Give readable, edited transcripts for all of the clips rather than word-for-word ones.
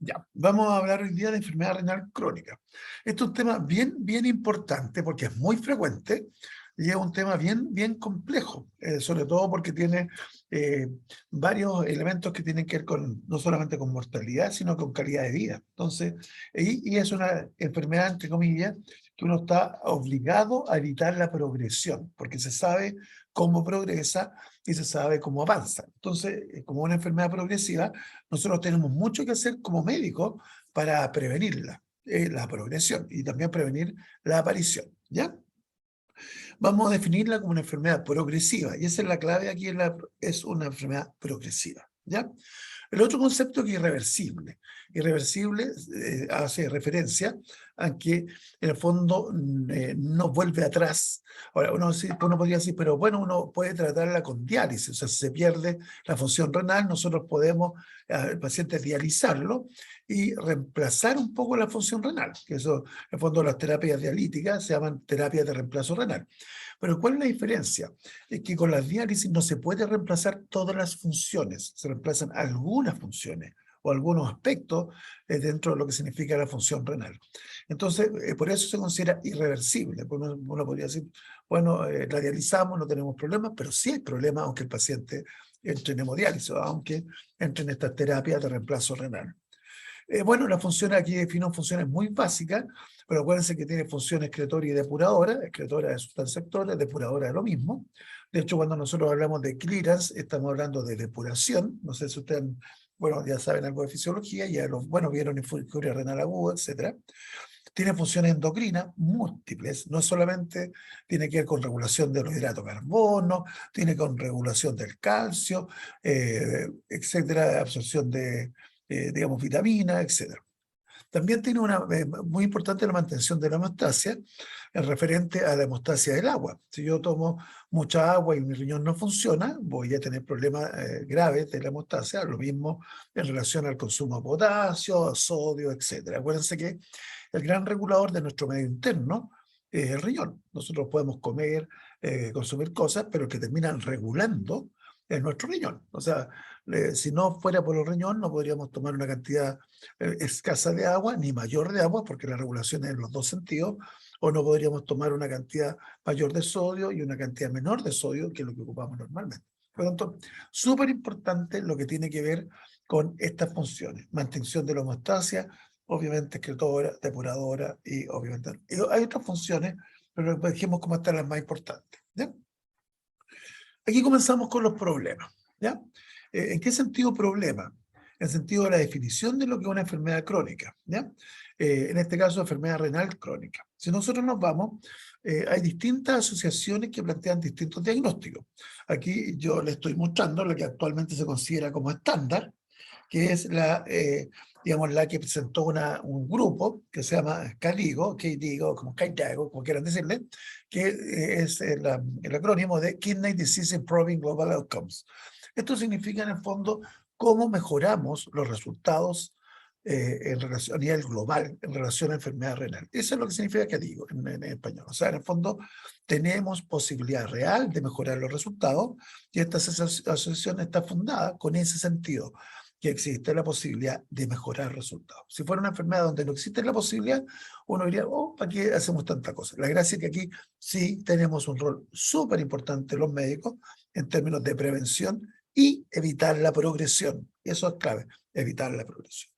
Ya, vamos a hablar hoy día de enfermedad renal crónica. Este es un tema bien importante porque es muy frecuente y es un tema bien complejo, sobre todo porque tiene eh, varios elementos que tienen que ver con, no solamente con mortalidad, sino con calidad de vida. Entonces, y es una enfermedad, entre comillas, que uno está obligado a evitar la progresión, porque se sabe cómo progresa y se sabe cómo avanza. Entonces, como una enfermedad progresiva, nosotros tenemos mucho que hacer como médicos para prevenirla, la progresión y también prevenir la aparición, ¿ya? Vamos a definirla como una enfermedad progresiva y esa es la clave aquí, es una enfermedad progresiva, ¿ya? El otro concepto que es irreversible. Irreversible hace referencia a que en el fondo no vuelve atrás. Ahora, uno podría decir, pero bueno, uno puede tratarla con diálisis, o sea, si se pierde la función renal, nosotros podemos al paciente dializarlo y reemplazar un poco la función renal, que eso, en el fondo, las terapias dialíticas se llaman terapias de reemplazo renal. Pero ¿cuál es la diferencia? Es que con la diálisis no se puede reemplazar todas las funciones, se reemplazan algunas funciones o algunos aspectos dentro de lo que significa la función renal. Entonces, por eso se considera irreversible. Uno podría decir, bueno, la dializamos, no tenemos problemas, pero sí hay problemas aunque el paciente entre en hemodiálisis, aunque entre en estas terapias de reemplazo renal. Bueno, la función aquí defino funciones muy básicas, pero acuérdense que tiene función excretora y depuradora. Excretora de sustancia actora, depuradora de lo mismo. De hecho, cuando nosotros hablamos de clearance, estamos hablando de depuración. No sé si ustedes, bueno, ya saben algo de fisiología, ya bueno, vieron infuria renal aguda, etcétera. Tiene funciones endocrinas múltiples, no solamente tiene que ver con regulación de los hidratos de carbono, tiene con regulación del calcio, etcétera, absorción de, digamos, vitaminas, etcétera. También tiene una, muy importante la mantención de la hemostasia, en referente a la hemostasia del agua. Si yo tomo mucha agua y mi riñón no funciona, voy a tener problemas graves de la hemostasia, lo mismo en relación al consumo de potasio, sodio, etcétera. Acuérdense que el gran regulador de nuestro medio interno es el riñón. Nosotros podemos comer, consumir cosas, pero el que terminan regulando es nuestro riñón. O sea, si no fuera por el riñón, no podríamos tomar una cantidad escasa de agua, ni mayor de agua, porque la regulación es en los dos sentidos, o no podríamos tomar una cantidad mayor de sodio y una cantidad menor de sodio, que es lo que ocupamos normalmente. Por lo tanto, súper importante lo que tiene que ver con estas funciones. Mantención de la hemostasia, obviamente excretora, depuradora y obviamente hay otras funciones, pero dijimos cómo están las más importantes, ¿ya? Aquí comenzamos con los problemas, ¿ya? ¿En qué sentido problema? En el sentido de la definición de lo que es una enfermedad crónica, ¿ya? En este caso, enfermedad renal crónica. Si nosotros nos vamos, hay distintas asociaciones que plantean distintos diagnósticos. Aquí yo le estoy mostrando lo que actualmente se considera como estándar, que es digamos, la que presentó un grupo que se llama CALIGO, KDIGO, como KDIGO, como quieran decirle, que es el acrónimo de Kidney Disease Improving Global Outcomes. Esto significa, en el fondo, cómo mejoramos los resultados en relación, a nivel global en relación a enfermedad renal. Eso es lo que significa KDIGO en español. O sea, en el fondo, tenemos posibilidad real de mejorar los resultados y esta asociación está fundada con ese sentido, que existe la posibilidad de mejorar resultados. Si fuera una enfermedad donde no existe la posibilidad, uno diría, oh, ¿para qué hacemos tanta cosa? La gracia es que aquí sí tenemos un rol súper importante los médicos en términos de prevención y evitar la progresión. Eso es clave, evitar la progresión.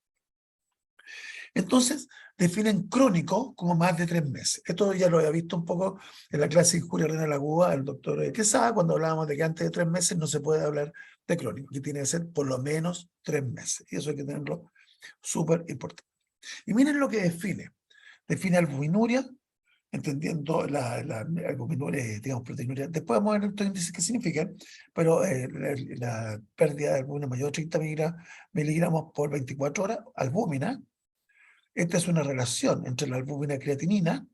Entonces, definen crónico como más de 3 meses. Esto ya lo había visto un poco en la clase de injuria renal aguda el doctor Quesada, cuando hablábamos de que antes de 3 meses no se puede hablar de crónico, que tiene que ser por lo menos 3 meses. Y eso hay que tenerlo súper importante. Y miren lo que define. Define albuminuria, entendiendo la albuminuria, digamos, proteinuria. Después vamos a ver estos índices qué significan, pero la pérdida de albúmina mayor de 30 miligramos por 24 horas, albúmina. Esta es una relación entre la albúmina y creatinina,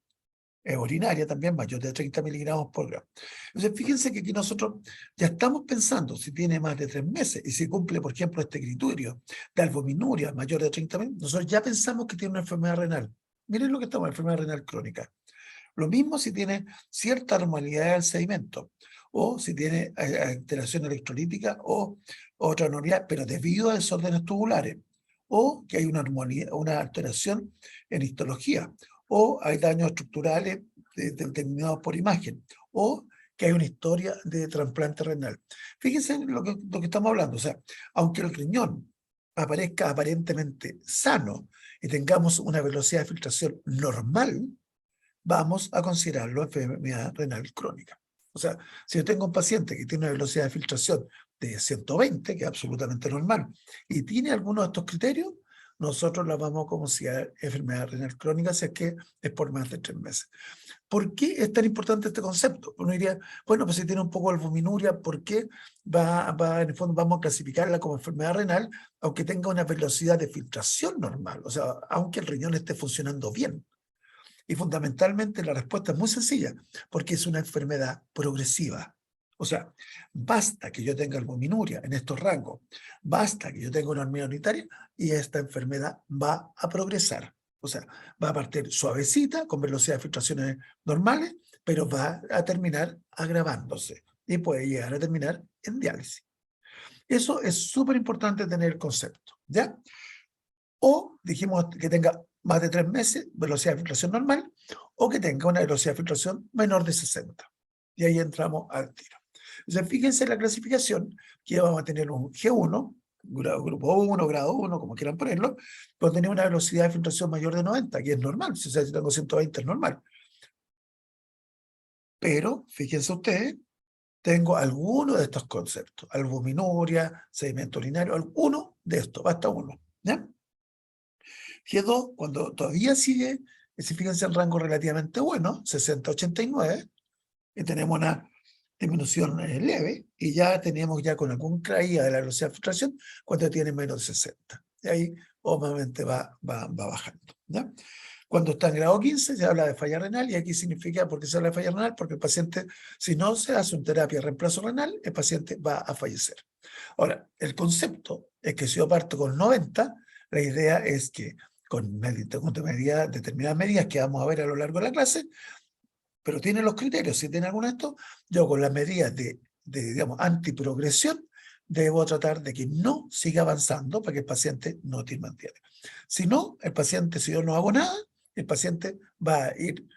urinaria también, mayor de 30 miligramos por gramo. Entonces, fíjense que aquí nosotros ya estamos pensando si tiene más de 3 meses y si cumple, por ejemplo, este criterio de albuminuria mayor de 30 miligramos, nosotros ya pensamos que tiene una enfermedad renal. Miren lo que estamos, enfermedad renal crónica. Lo mismo si tiene cierta anormalidad del sedimento, o si tiene alteración electrolítica o otra anormalidad, pero debido a desórdenes tubulares, o que hay una alteración en histología, o hay daños estructurales determinados por imagen, o que hay una historia de trasplante renal. Fíjense lo que estamos hablando, o sea, aunque el riñón aparezca aparentemente sano y tengamos una velocidad de filtración normal, vamos a considerarlo enfermedad renal crónica. O sea, si yo tengo un paciente que tiene una velocidad de filtración de 120, que es absolutamente normal, y tiene algunos de estos criterios, nosotros la vamos a considerar enfermedad renal crónica si es que es por más de 3 meses. ¿Por qué es tan importante este concepto? Uno diría, bueno, pues si tiene un poco de albuminuria, ¿por qué en el fondo vamos a clasificarla como enfermedad renal, aunque tenga una velocidad de filtración normal? O sea, aunque el riñón esté funcionando bien. Y fundamentalmente la respuesta es muy sencilla, porque es una enfermedad progresiva. O sea, basta que yo tenga albuminuria en estos rangos, basta que yo tenga una hormona unitaria y esta enfermedad va a progresar. O sea, va a partir suavecita, con velocidad de filtraciones normales, pero va a terminar agravándose y puede llegar a terminar en diálisis. Eso es súper importante tener el concepto, ¿ya? O dijimos que tenga más de 3 meses, velocidad de filtración normal, o que tenga una velocidad de filtración menor de 60. Y ahí entramos al tiro. Entonces, fíjense en la clasificación, que vamos a tener un G1, grupo 1, grado 1, como quieran ponerlo, pero tener una velocidad de filtración mayor de 90, que es normal, si tengo 120 es normal. Pero, fíjense ustedes, tengo alguno de estos conceptos, albuminuria, sedimento urinario, alguno de estos, basta uno, ¿ya? G2, cuando todavía sigue, fíjense el rango relativamente bueno, 60-89, y tenemos una disminución leve, y ya tenemos ya con algún caída de la velocidad de filtración cuando tiene menos de 60. Y ahí obviamente va bajando, ¿ya? Cuando está en grado 15 se habla de falla renal, y aquí significa, ¿por qué se habla de falla renal? Porque el paciente, si no se hace una terapia de reemplazo renal, el paciente va a fallecer. Ahora, el concepto es que si yo parto con 90, la idea es que con determinadas medidas que vamos a ver a lo largo de la clase, pero tiene los criterios, si tiene alguno de estos, yo con las medidas digamos, antiprogresión, debo tratar de que no siga avanzando para que el paciente no te mantiene. Si no, el paciente, si yo no hago nada, el paciente va a ir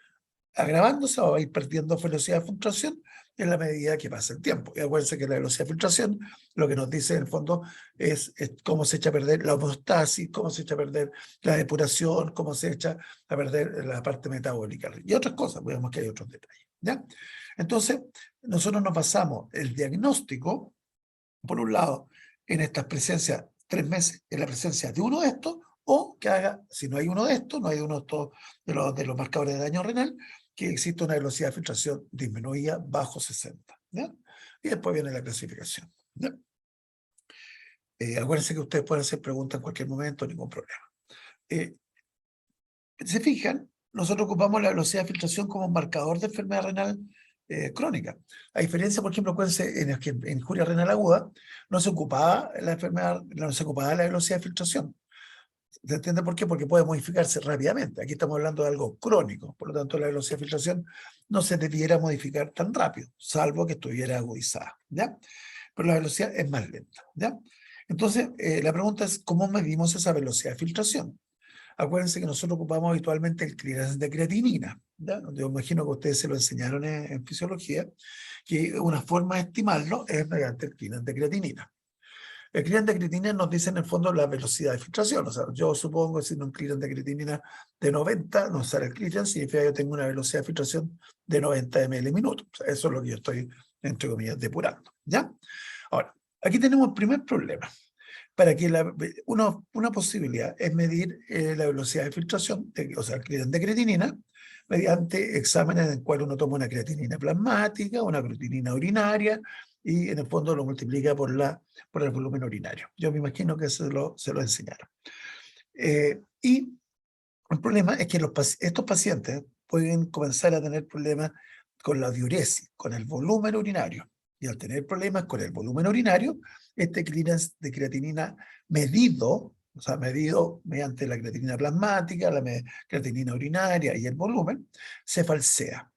agravándose o va a ir perdiendo velocidad de filtración en la medida que pasa el tiempo. Y acuérdense que la velocidad de filtración lo que nos dice en el fondo es cómo se echa a perder la homeostasis, cómo se echa a perder la depuración, cómo se echa a perder la parte metabólica y otras cosas, vemos que hay otros detalles, ¿ya? Entonces, nosotros nos basamos el diagnóstico, por un lado, en estas presencias 3 meses, en la presencia de uno de estos, o que haga, si no hay uno de estos, no hay uno de estos de los marcadores de daño renal, que existe una velocidad de filtración disminuida bajo 60, ¿ya? Y después viene la clasificación, ¿ya? Acuérdense que ustedes pueden hacer preguntas en cualquier momento, ningún problema. Se fijan, nosotros ocupamos la velocidad de filtración como un marcador de enfermedad renal crónica. A diferencia, por ejemplo, acuérdense, en injuria renal aguda no se ocupaba la enfermedad, no se ocupaba la velocidad de filtración. ¿Se entiende por qué? Porque puede modificarse rápidamente. Aquí estamos hablando de algo crónico, por lo tanto la velocidad de filtración no se debiera modificar tan rápido, salvo que estuviera agudizada, ¿ya? Pero la velocidad es más lenta, ¿ya? Entonces, la pregunta es, ¿cómo medimos esa velocidad de filtración? Acuérdense que nosotros ocupamos habitualmente el clearance de creatinina, ¿ya? Yo imagino que ustedes se lo enseñaron en fisiología, que una forma de estimarlo es mediante el clearance de creatinina. El clearance de creatinina nos dice en el fondo la velocidad de filtración. O sea, yo supongo que si un clearance de creatinina de 90, no sale el clearance, significa que yo tengo una velocidad de filtración de 90 ml minuto. O sea, eso es lo que yo estoy, entre comillas, depurando, ¿ya? Ahora, aquí tenemos el primer problema. Para que una posibilidad es medir la velocidad de filtración, o sea, el clearance de creatinina, mediante exámenes en el cual uno toma una creatinina plasmática, una creatinina urinaria, y en el fondo lo multiplica por el volumen urinario. Yo me imagino que se lo enseñaron. Y el problema es que estos pacientes pueden comenzar a tener problemas con la diuresis, con el volumen urinario. Y al tener problemas con el volumen urinario, este clearance de creatinina medido, o sea, medido mediante la creatinina plasmática, la creatinina urinaria y el volumen, se falsea.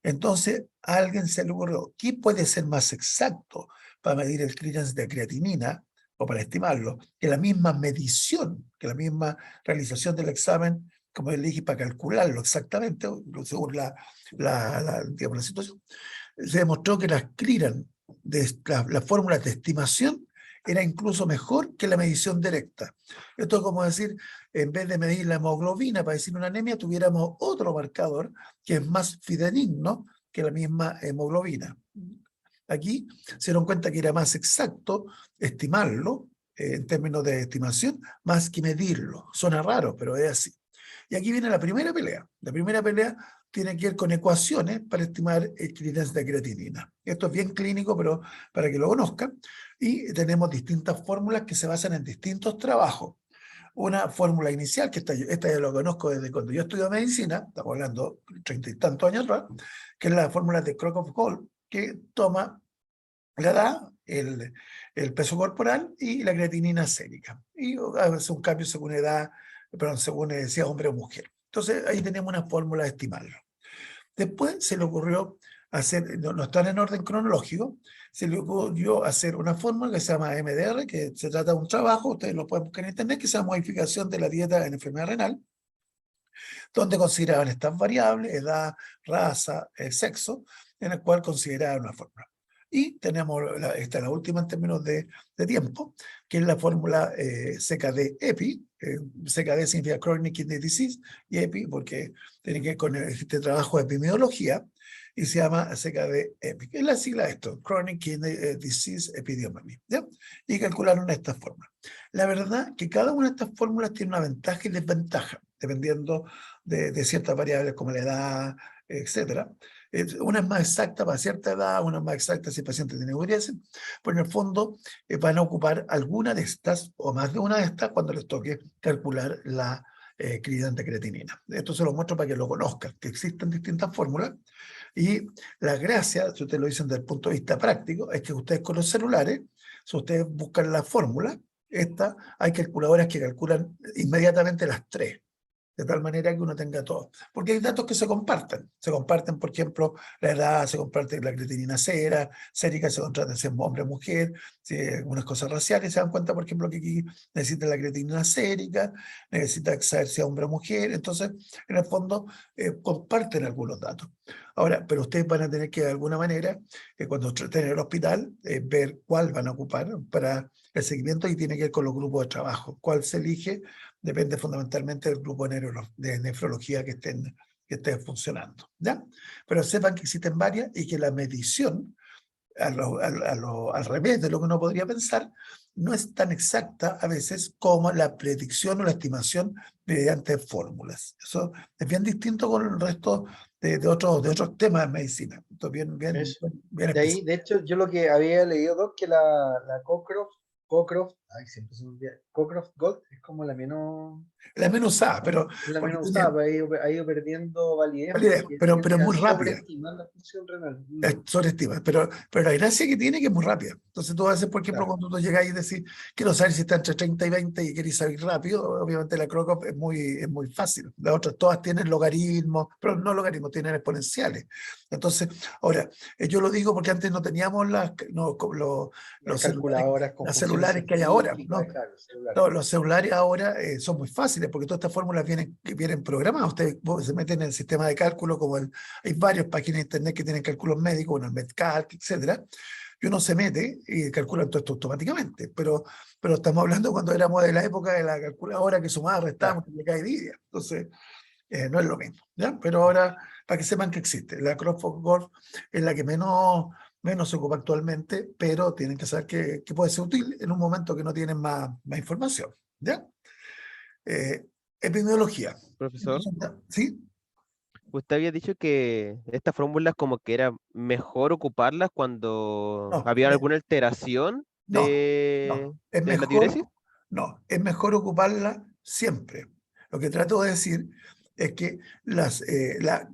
Entonces, a alguien se le ocurrió, ¿qué puede ser más exacto para medir el clearance de creatinina? o para estimarlo, que la misma medición, que la misma realización del examen, como le dije, para calcularlo exactamente, según digamos, la situación, se demostró que las fórmulas de estimación era incluso mejor que la medición directa. Esto es como decir, en vez de medir la hemoglobina para decir una anemia, tuviéramos otro marcador que es más fidedigno que la misma hemoglobina. Aquí se dieron cuenta que era más exacto estimarlo en términos de estimación, más que medirlo. Suena raro, pero es así. Y aquí viene la primera pelea. La primera pelea tiene que ver con ecuaciones para estimar el clearance de creatinina. Esto es bien clínico, pero para que lo conozcan. Y tenemos distintas fórmulas que se basan en distintos trabajos. Una fórmula inicial, que esta ya lo conozco desde cuando yo estudié medicina, estamos hablando 30 y tantos años atrás, que es la fórmula de Crocroft-Gold, que toma la edad, el peso corporal y la creatinina sérica. Y hace un cambio según edad, perdón, según decía hombre o mujer. Entonces ahí tenemos una fórmula de estimarlo. Después se le ocurrió hacer, no están en orden cronológico, se le ocurrió hacer una fórmula que se llama MDR, que se trata de un trabajo, ustedes lo pueden buscar en internet, que se llama modificación de la dieta en enfermedad renal, donde consideraban estas variables, edad, raza, sexo, en el cual consideraban una fórmula. Y tenemos esta la última en términos de tiempo, que es la fórmula CKD-EPI. CKD significa Chronic Kidney Disease, y EPI porque tiene que ver con este trabajo de epidemiología, y se llama CKD-EPI. Es la sigla de esto, Chronic Kidney Disease Epidemiology. ¿Ya? Y calcularon esta fórmula. La verdad que cada una de estas fórmulas tiene una ventaja y desventaja, dependiendo de ciertas variables como la edad, etcétera. Una es más exacta para cierta edad, una es más exacta si el paciente tiene VIH, pero en el fondo van a ocupar alguna de estas o más de una de estas cuando les toque calcular la clearance de creatinina. Esto se lo muestro para que lo conozcan, que existen distintas fórmulas y la gracia, si ustedes lo dicen desde el punto de vista práctico, es que ustedes con los celulares, si ustedes buscan la fórmula, hay calculadoras que calculan inmediatamente las tres, de tal manera que uno tenga todo. Porque hay datos que se comparten. Se comparten, por ejemplo, la edad, se comparte la creatinina sérica, se contrata si es hombre o mujer, si algunas cosas raciales. Se dan cuenta, por ejemplo, que aquí necesita la creatinina sérica, necesita saber si es hombre o mujer. Entonces, en el fondo, comparten algunos datos. Ahora, pero ustedes van a tener que, de alguna manera, cuando estén en el hospital, ver cuál van a ocupar para el seguimiento y tiene que ver con los grupos de trabajo. ¿Cuál se elige? Depende fundamentalmente del grupo de nefrología que esté funcionando, ¿ya? Pero sepan que existen varias y que la medición, al revés de lo que uno podría pensar, no es tan exacta a veces como la predicción o la estimación mediante fórmulas. Eso es bien distinto con el resto de otros temas de medicina. Esto es Eso. bien De ahí, específico. de hecho, yo lo que había leído, Doc, que la Cocroft, ay, siempre se me olvida, Cocroft Gold es como la menos, La menos usada, pero es la porque menos tiene usada, pues ha ido perdiendo validez validez, porque pero tiende es a muy rápida. sobreestimar la función renal. Sobreestima, pero la gracia que tiene es que es muy rápida. Entonces tú haces, por ejemplo, Claro, cuando tú llegas y decís, quiero saber si está entre 30 y 20 y querés saber rápido, obviamente la CROCOP es muy fácil. Las otras todas tienen logaritmos, pero no logaritmos, tienen exponenciales. Entonces, ahora, yo lo digo porque antes no teníamos las los celulares, calculadoras con las funciones celulares que hay ahora, científicas, ¿no? claro, celular. Los celulares ahora son muy fáciles porque todas estas fórmulas vienen programadas. Ustedes se meten en el sistema de cálculo, hay varias páginas de internet que tienen cálculos médicos, bueno, el MedCalc, etcétera. Y uno se mete y calcula todo esto automáticamente. Pero estamos hablando cuando éramos de la época de la calculadora que sumaba, restaba, Claro. multiplicaba y dividía. Entonces, no es lo mismo, ¿ya? Pero ahora, para que sepan que existe, la CrossFit Golf es la que menos se ocupa actualmente, pero tienen que saber que puede ser útil en un momento que no tienen más información, ¿ya? Eh, epidemiología. Profesor, ¿Sí? usted había dicho que estas fórmulas como que era mejor ocuparlas cuando No, había alguna alteración no, no. de la diuresis. Es mejor ocuparla siempre. Lo que trato de decir es que la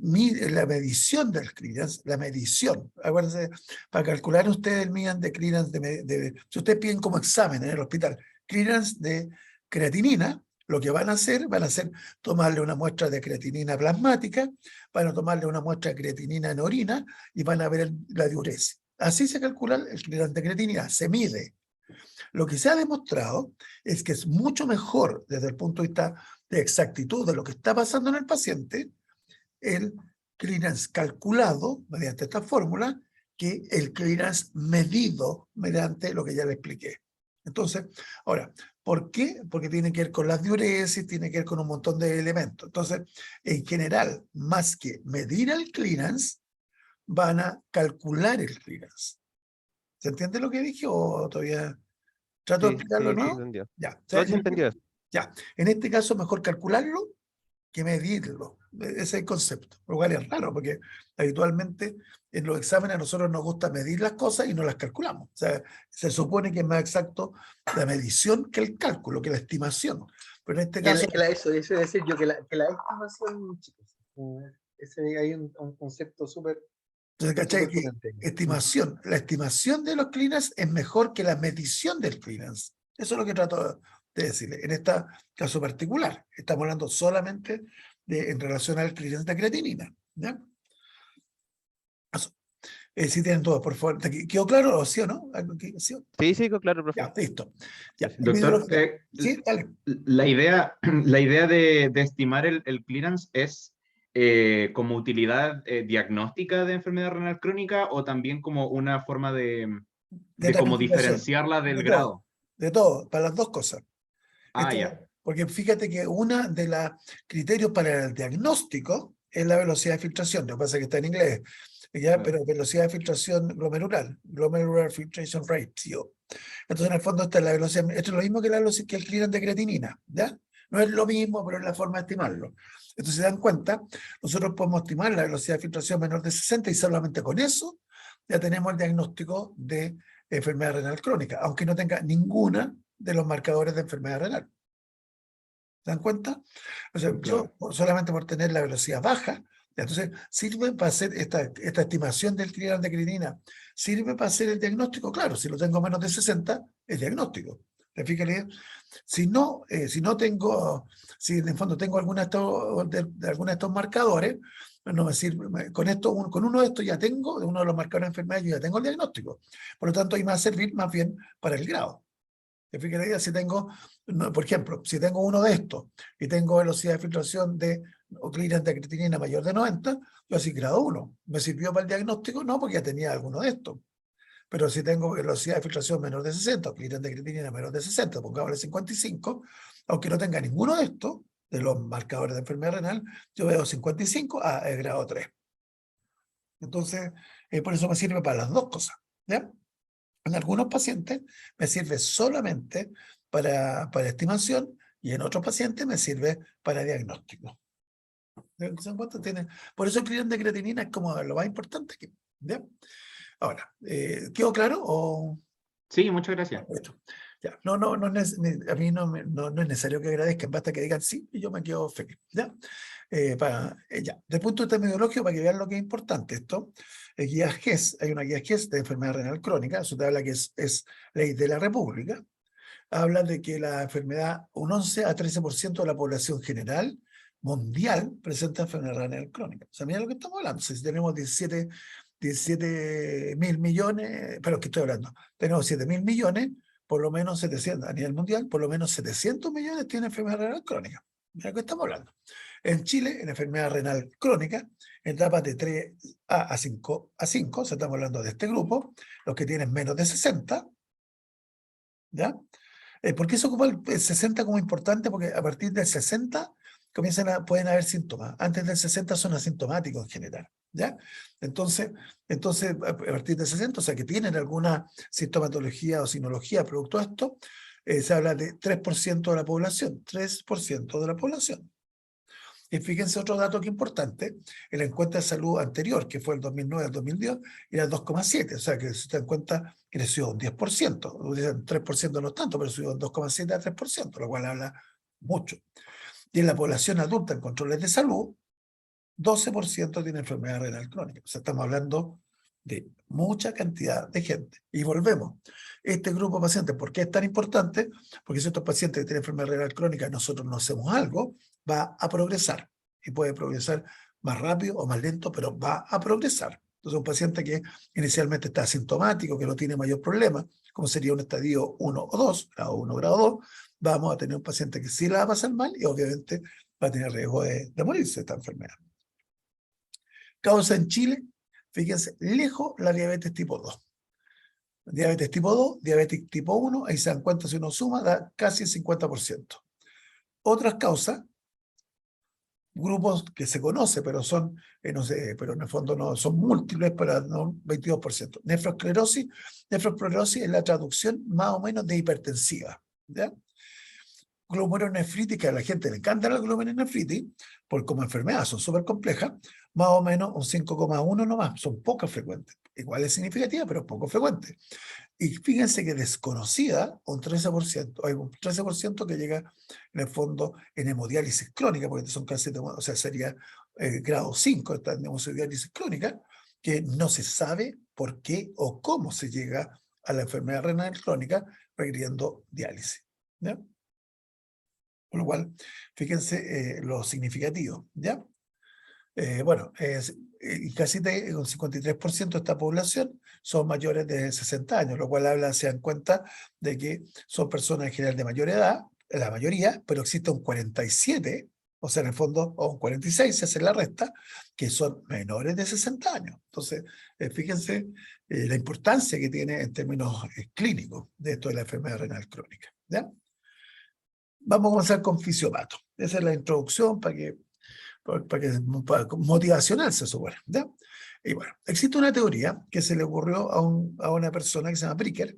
medición del clearance, la medición, acuérdense, para calcular ustedes midan de clearance, si ustedes piden como examen en el hospital, clearance de creatinina, lo que van a hacer tomarle una muestra de creatinina plasmática, van a tomarle una muestra de creatinina en orina y van a ver la diuresis. Así se calcula el clearance de creatinina, se mide. Lo que se ha demostrado es que es mucho mejor desde el punto de vista de exactitud de lo que está pasando en el paciente, el clearance calculado mediante esta fórmula, que el clearance medido mediante lo que ya le expliqué. Entonces, ahora, ¿por qué? Porque tiene que ver con las diuresis, tiene que ver con un montón de elementos. Entonces, en general, más que medir el clearance, van a calcular el clearance. ¿Se entiende lo que dije o todavía trato de Sí, explicarlo, sí, sí, no? entendió. Ya. O sea, No, sí entendió. ya. En este caso, mejor calcularlo que medirlo. Ese es el concepto. Lo cual es raro, porque habitualmente en los exámenes a nosotros nos gusta medir las cosas y no las calculamos. O sea, se supone que es más exacto la medición que el cálculo, que la estimación. Pero en este caso... Eso es decir yo, que la estimación, chicos, hay un concepto súper Entonces, ¿cachai? Que potente. estimación, la estimación de los clearance es mejor que la medición del clearance. Eso es lo que trato de decirle. En este caso particular, estamos hablando solamente en relación al clearance de creatinina. ¿Ya? Eso. Si tienen todos, por favor. ¿Quedó claro? ¿Sí o no? ¿Sí? Sí, sí, claro, profe. Ya, listo. Ya. Sí, sí. Doctor, Sí, dale. la idea de estimar el clearance es como utilidad diagnóstica de enfermedad renal crónica o también como una forma de cómo tarificación. diferenciarla del De todo, grado. de todo, para las dos cosas. Ah, ya. Porque fíjate que uno de los criterios para el diagnóstico es la velocidad de filtración. Lo que pasa es que está en inglés, ¿ya? Claro. Pero velocidad de filtración glomerular filtration ratio. Entonces, en el fondo, esta es la velocidad. Esto es lo mismo que que el clearance de creatinina, ¿ya? No es lo mismo, pero es la forma de estimarlo. Entonces, se dan cuenta, nosotros podemos estimar la velocidad de filtración menor de 60 y solamente con eso ya tenemos el diagnóstico de enfermedad renal crónica, aunque no tenga ninguna de los marcadores de enfermedad renal. ¿Se dan cuenta? O sea, Claro. yo solamente por tener la velocidad baja, entonces sirve para hacer esta estimación del clearance de creatinina, sirve para hacer el diagnóstico. Claro, si lo tengo menos de 60, es diagnóstico. ¿Te fijas bien? Si no tengo, si en el fondo tengo alguna de alguno de estos marcadores, no me sirve. Con uno de estos ya tengo, de uno de los marcadores de enfermedad, yo ya tengo el diagnóstico. Por lo tanto, ahí me va a servir más bien para el grado. ¿Te fijas la idea? Si tengo, por ejemplo, si tengo uno de estos y tengo velocidad de filtración o clearance de creatinina mayor de 90, yo así grado 1. ¿Me sirvió para el diagnóstico? No, porque ya tenía alguno de estos. Pero si tengo velocidad de filtración menor de 60, o clearance de creatinina menor de 60, pongámosle 55, aunque no tenga ninguno de estos, de los marcadores de enfermedad renal, yo veo 55, es grado 3. Entonces, por eso me sirve para las dos cosas, ¿ya? En algunos pacientes me sirve solamente para estimación y en otros pacientes me sirve para diagnóstico. ¿Se dan cuenta? Por eso el clearance de creatinina es como lo más importante. ¿Ya? Ahora, ¿quedó claro? Sí, muchas gracias. Ya. No, a mí no es necesario que agradezcan, basta que digan sí y yo me quedo feliz. ¿Ya? Ya. Desde el punto de vista metodológico, para que vean lo que es importante esto, guía GES, hay una guía GES de enfermedad renal crónica, eso te habla que es ley de la República, habla de que la enfermedad, un 11 a 13% de la población general mundial presenta enfermedad renal crónica. O sea, mira lo que estamos hablando, si tenemos 17.000 millones, pero ¿qué estoy hablando? Tenemos 7.000 millones, por lo menos 700, a nivel mundial, por lo menos 700 millones tienen enfermedad renal crónica. Mira lo que estamos hablando. En Chile, en enfermedad renal crónica, en etapas de 3A a 5, o sea, estamos hablando de este grupo, los que tienen menos de 60, ¿ya? ¿Por qué se ocupa el 60 como importante? Porque a partir del 60 pueden haber síntomas. Antes del 60 son asintomáticos en general, ¿ya? Entonces a partir del 60, o sea, que tienen alguna sintomatología o sinología producto de esto, se habla de 3% de la población, 3% de la población. Y fíjense otro dato que es importante, en la encuesta de salud anterior, que fue el 2009 al 2010, era 2,7, o sea que si se dan cuenta, creció un 10%, dicen 3% no es tanto, pero subió un 2,7 a 3%, lo cual habla mucho. Y en la población adulta en controles de salud, 12% tiene enfermedad renal crónica. O sea, estamos hablando de mucha cantidad de gente. Y volvemos. Este grupo de pacientes, ¿por qué es tan importante? Porque si estos pacientes que tienen enfermedad renal crónica nosotros no hacemos algo, va a progresar. Y puede progresar más rápido o más lento, pero va a progresar. Entonces, un paciente que inicialmente está asintomático, que no tiene mayor problema, como sería un estadio 1 o 2, grado 1 o grado 2, vamos a tener un paciente que sí la va a pasar mal y obviamente va a tener riesgo de morirse de esta enfermedad. Causa en Chile, fíjense, lejos la diabetes tipo 2. Diabetes tipo 2, diabetes tipo 1, ahí se dan cuenta si uno suma, da casi el 50%. Otras causas, grupos que se conoce, pero son, no sé, pero en el fondo no son múltiples, para no, 22%. Nefroesclerosis es la traducción más o menos de hipertensiva, ¿ya? Glomerulonefritis, que a la gente le encanta la glomerulonefritis, porque como enfermedad son súper complejas, más o menos un 5,1 nomás, son pocas frecuentes. Igual es significativa, pero poco frecuente. Y fíjense que desconocida, un 13%, hay un 13% que llega en el fondo en hemodiálisis crónica, porque son casi, o sea, sería grado 5, esta hemodiálisis crónica, que no se sabe por qué o cómo se llega a la enfermedad renal crónica requiriendo diálisis, ¿ya? Con lo cual, fíjense lo significativo, ¿ya? Bueno, casi un 53% de esta población son mayores de 60 años, lo cual se dan cuenta de que son personas en general de mayor edad, la mayoría, pero existe un 47, o sea, en el fondo, o un 46, se hace la resta, que son menores de 60 años. Entonces, fíjense la importancia que tiene en términos clínicos de esto de la enfermedad renal crónica, ¿ya? Vamos a comenzar con fisiopato. Esa es la introducción para motivacional, se supone, ¿ya? Y bueno, existe una teoría que se le ocurrió a una persona que se llama Bricker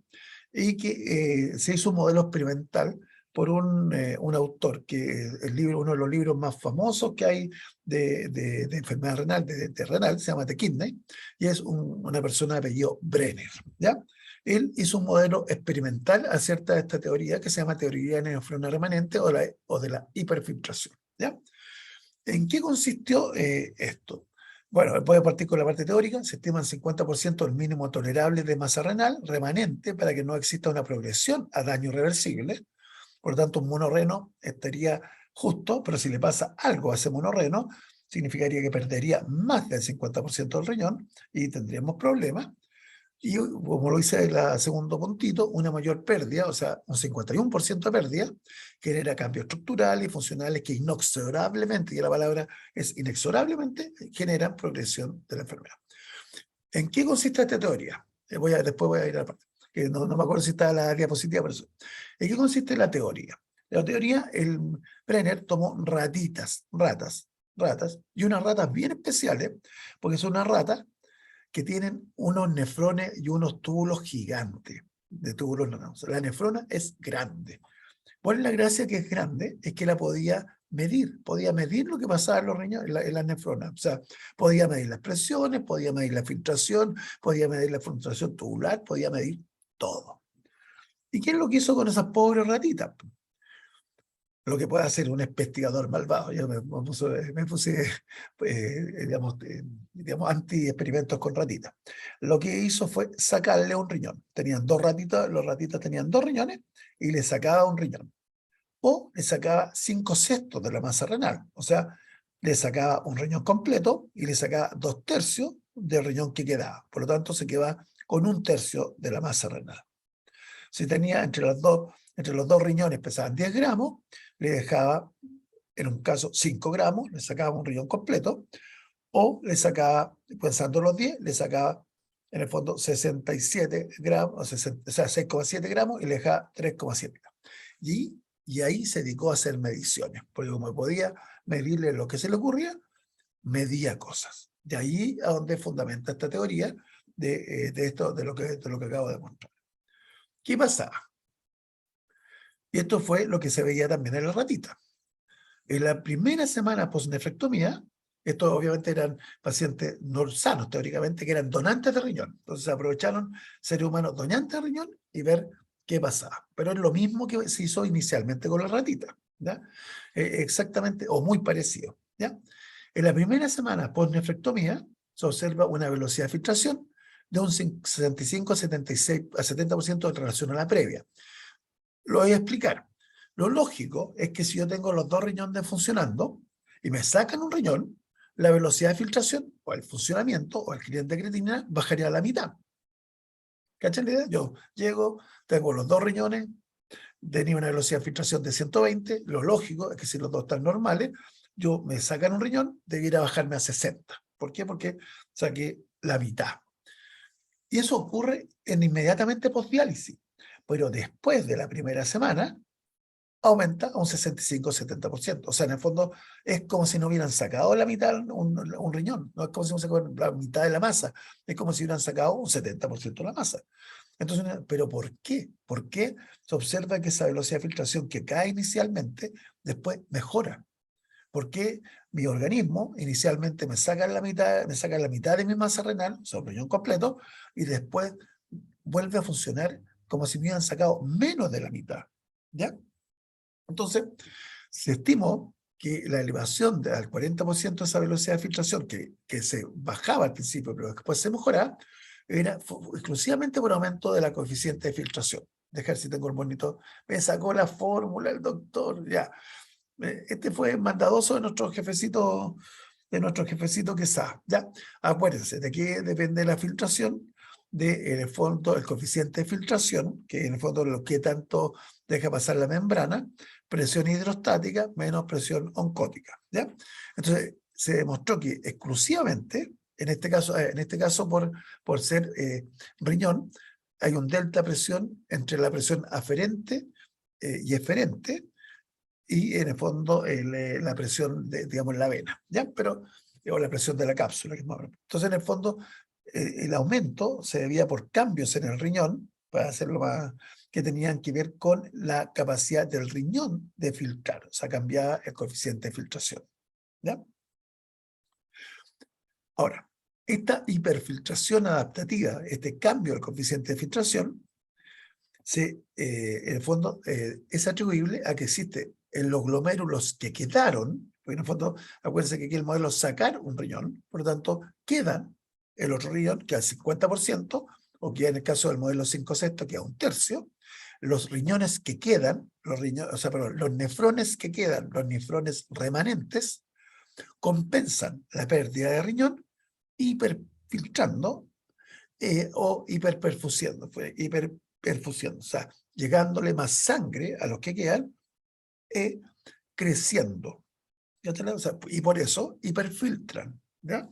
y que se hizo un modelo experimental por un autor, que uno de los libros más famosos que hay de enfermedad renal, de renal, se llama The Kidney, y es una persona de apellido Brenner, ¿ya? Él hizo un modelo experimental acerca de esta teoría que se llama teoría de neofrona remanente o de la hiperfiltración, ¿ya? ¿En qué consistió esto? Bueno, voy a partir con la parte teórica. Se estima en 50% el mínimo tolerable de masa renal remanente para que no exista una progresión a daño irreversible. Por lo tanto, un monorreno estaría justo, pero si le pasa algo a ese monorreno, significaría que perdería más del 50% del riñón y tendríamos problemas. Y como lo dice el segundo puntito, una mayor pérdida, o sea, un 51% de pérdida, genera cambios estructurales y funcionales que inexorablemente, y la palabra es inexorablemente, generan progresión de la enfermedad. ¿En qué consiste esta teoría? Después voy a ir a la parte, que no me acuerdo si está la diapositiva, pero eso. ¿En qué consiste la teoría? La teoría, el Brenner tomó ratas, y unas ratas bien especiales, porque son unas ratas que tienen unos nefrones y unos túbulos gigantes, de túbulos nodosos. La nefrona es grande. ¿Cuál es la gracia que es grande? Es que la podía medir lo que pasaba en los riñones, en las nefronas. O sea, podía medir las presiones, podía medir la filtración, podía medir la filtración tubular, podía medir todo. ¿Y qué es lo que hizo con esas pobres ratitas? Lo que puede hacer un investigador malvado. Yo me puse digamos, anti-experimentos con ratitas. Lo que hizo fue sacarle un riñón. Tenían dos ratitas, los ratitas tenían dos riñones y le sacaba un riñón. O le sacaba 5/6 de la masa renal. O sea, le sacaba un riñón completo y le sacaba 2/3 del riñón que quedaba. Por lo tanto, se quedaba con 1/3 de la masa renal. Si tenía entre los dos riñones pesaban 10 gramos, le dejaba, en un caso, 5 gramos, le sacaba un riñón completo, o le sacaba, pensando los 10, le sacaba, en el fondo, 67 gramos, o sea, 6,7 gramos, y le dejaba 3,7 gramos. Y ahí se dedicó a hacer mediciones, porque como podía medirle lo que se le ocurría, medía cosas. De ahí a donde fundamenta esta teoría de esto, de lo que acabo de mostrar. ¿Qué pasaba? Y esto fue lo que se veía también en la ratita. En la primera semana post-nefrectomía, estos obviamente eran pacientes no sanos, teóricamente, que eran donantes de riñón. Entonces aprovecharon seres humanos donantes de riñón y ver qué pasaba. Pero es lo mismo que se hizo inicialmente con la ratita, ¿ya? Exactamente, o muy parecido, ¿ya? En la primera semana post-nefrectomía se observa una velocidad de filtración de un 65 a 70% en relación a la previa. Lo voy a explicar. Lo lógico es que si yo tengo los dos riñones funcionando y me sacan un riñón, la velocidad de filtración o el funcionamiento o el cliente de creatinina bajaría a la mitad. ¿Cachan la idea? Yo llego, tengo los dos riñones, tenía una velocidad de filtración de 120, lo lógico es que si los dos están normales, yo me sacan un riñón, debiera bajarme a 60. ¿Por qué? Porque saqué la mitad. Y eso ocurre inmediatamente postdiálisis, pero después de la primera semana aumenta a un 65-70%. O sea, en el fondo es como si no hubieran sacado la mitad un riñón, no es como si hubieran sacado la mitad de la masa, es como si hubieran sacado un 70% de la masa. Entonces, ¿pero por qué? ¿Por qué se observa que esa velocidad de filtración que cae inicialmente, después mejora? ¿Por qué mi organismo inicialmente me saca la mitad de mi masa renal, o sea, un riñón completo, y después vuelve a funcionar como si me hubieran sacado menos de la mitad? ¿Ya? Entonces, se estimó que la elevación al 40% de esa velocidad de filtración, que se bajaba al principio, pero después se mejoraba, era exclusivamente por aumento de la coeficiente de filtración. Dejar si tengo el bonito. Me sacó la fórmula el doctor, ya. Este fue mandadoso de nuestro jefecito Quesada, ¿ya? Acuérdense, ¿de qué depende la filtración? En el fondo, el coeficiente de filtración, que en el fondo lo que tanto deja pasar la membrana, presión hidrostática menos presión oncótica, ¿ya? Entonces, se demostró que exclusivamente, en este caso por ser riñón, hay un delta presión entre la presión aferente y eferente, y en el fondo la presión, digamos, en la vena, ¿ya? Pero, o la presión de la cápsula. Entonces, en el fondo, el aumento se debía por cambios en el riñón, para hacerlo más, que tenían que ver con la capacidad del riñón de filtrar, o sea, cambiaba el coeficiente de filtración, ¿ya? Ahora, esta hiperfiltración adaptativa, este cambio del coeficiente de filtración, en el fondo es atribuible a que existe en los glomérulos que quedaron, porque en el fondo, acuérdense que aquí el modelo es sacar un riñón, por lo tanto, quedan el otro riñón, que al 50%, o que en el caso del modelo 5/6, que a un tercio, los riñones que quedan, los nefrones que quedan, los nefrones remanentes, compensan la pérdida de riñón hiperfiltrando o hiperperfusión, o sea, llegándole más sangre a los que quedan, creciendo. O sea, y por eso hiperfiltran, ¿ya?